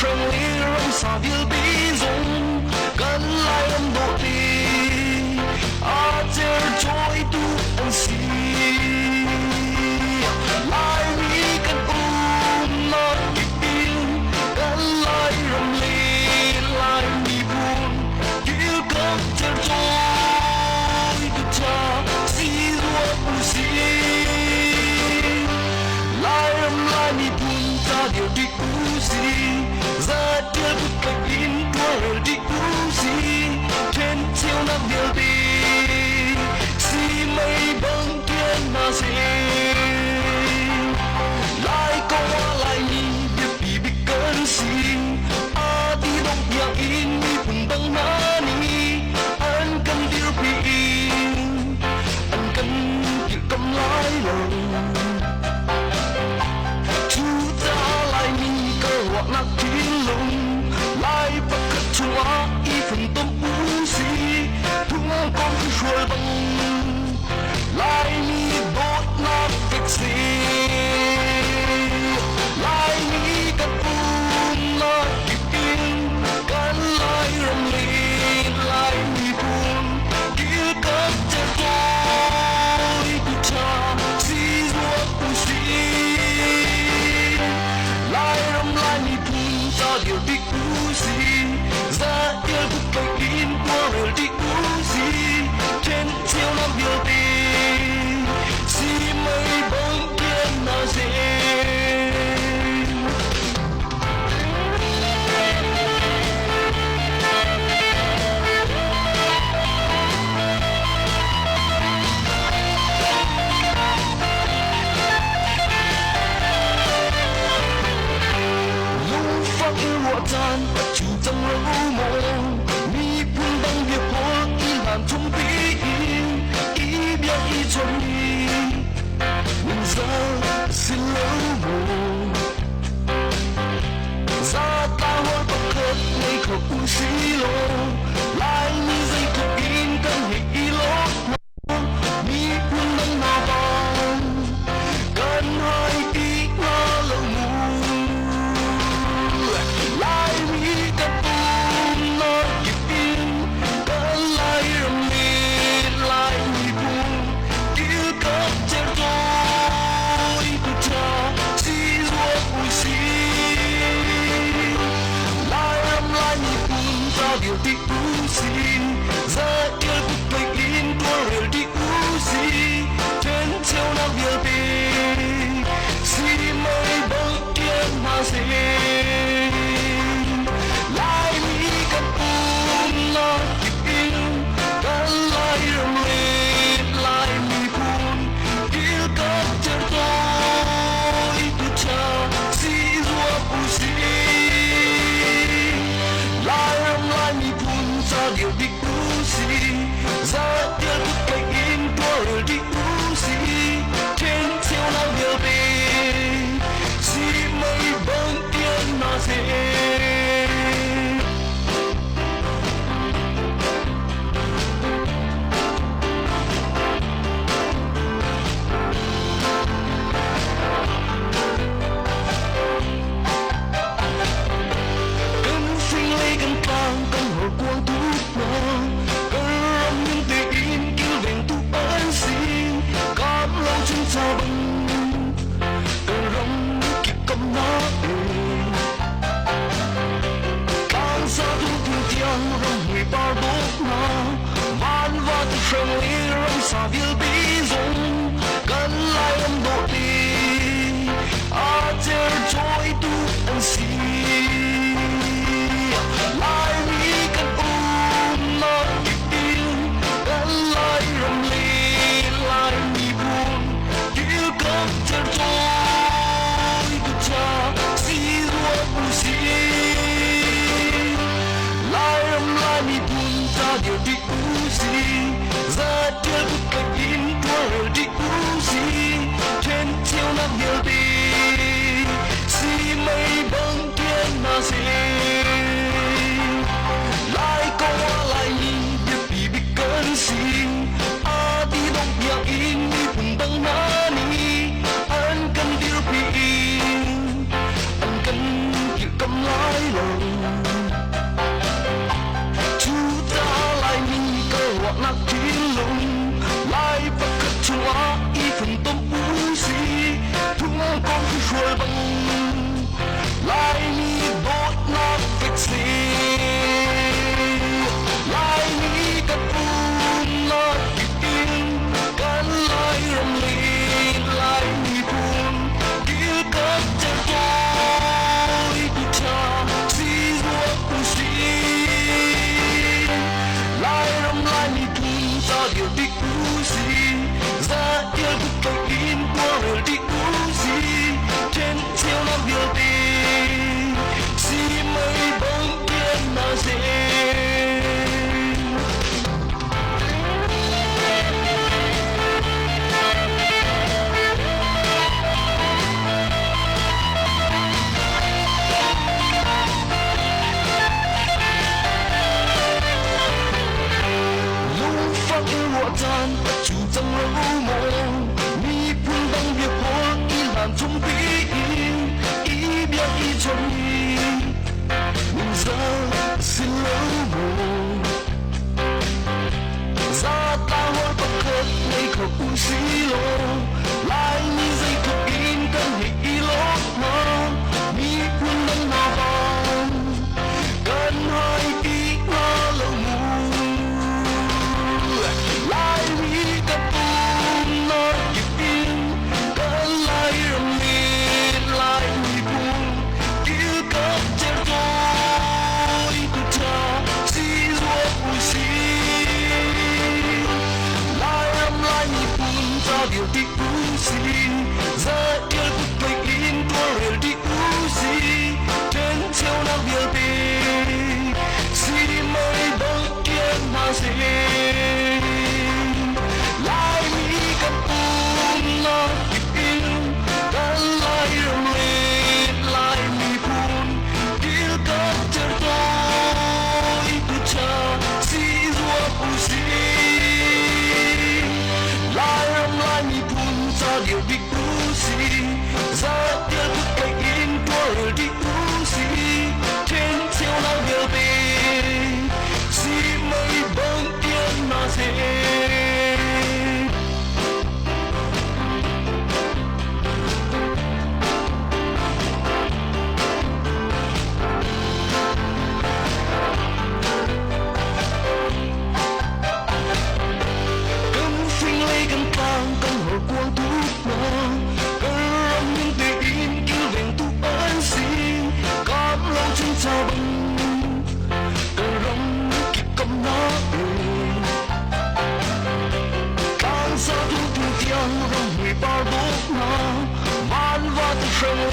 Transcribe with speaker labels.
Speaker 1: 胜利让撒别比中，跟来人多地，阿杰尔joy tu anh si, lại mi cần nó kipin,跟来人里来mi buồn, yêu cấp jer joy tu cha, si ruột u si, lại rầm lại mi buồn ta điều đi u si, ra dia bút cách in tua đi u si, trên chiều nắng điều đi. Si mây bâng thiên mà si lại có hoa lại nhìn biết bị bị cơn si a đi đông nhà in mi cùng băng na ni anh cần điều bị anh cần chịu cầm lái lòng chúng ta lại nhìn cơ hoặc nát thiên lùng lại bắt cất chúa y phần tâm u si thung con rồi bằng lại mi bốt nát việc gì lại mi cần nó kịp in cần lại rầm li lại mi buồn kia cấp chân tôi tu cha si ruột tu si lại rầm lại mi buồn ta điều đi tu si ra yêu bút cách in qua rồi đi tu si trên chiều năm điều đi si mây bóng thiên nào dễ lũ phát yêu hòa tan chủ tâm lâu mộng mi buồn bằng việc hoa y làm trong bí ý biết ý trong đi mình ra xin lỗi buồn ra ta hoa bậc khớp ngay khóc u xí lô lại như dây cực in căn hệ y lô mi buồn bằng nào bằng cần hai tí hoa lâu mù lại mi cần buồn nó kịp in cần lại rầm mi lại mi buồn kia cấp chân tôi tu cha si ruột u si lại rầm lại mi buồn ta điều đi u si ra yêu bút cách in tua rồi đi u si trên chiều nắng điều đi si mây bóng thiên mà si lại mi cần nó kịp in cần lại rầm li lại mi buồn kia cấp chân tôi tu cha si ruột u si lại rầm lại mi buồn ra điều đi u si ra yêu bút cách in tua rồi đi u si trên chiều nắng điều đi si mây bóng thiên mà si cần sinh lấy cần càng cần hồi quang tu nó cần rầm những tình in yêu đèn tu ân xin cam lâu chân cha bằng cần rầm kịp cầm nó càng xa tu tu tiếng rầm người bao đốt nó van va tu胜利让撒别比中跟来人多地阿杰尔joy tu anh si lại mi cần nó kịp in cần lại rầm li lại mi buồn kia xí lô lại như dây thuộc in cân hỉ lốp mơ mi quân nâng hòa vàng cần hai ý hoa lâu mù lại mi cặp bùn nói kịp in cần lại rầm miên lại mi buồn kia cấp trên tôi của cha xí ruột bụi xí điều đi uzi ra yêu cuộc đời in tua real đi uzi trên chiều nào điều đi si mới bỗng kia mà gì lại mi cầm bùn nó kịp in đã lại rầm lên lại mi buồn kia cấp chờ tôi của cha si ruột uzi điều đi uzi ra yêu cuộc đời in tua real đi uzi trên chiều nào điều đi si mới bỗng yên mà dễ sao bằng cờ rong kịp cầm nó càng xa thu thu tiếng rong hủy bao đốt nó van va từ sông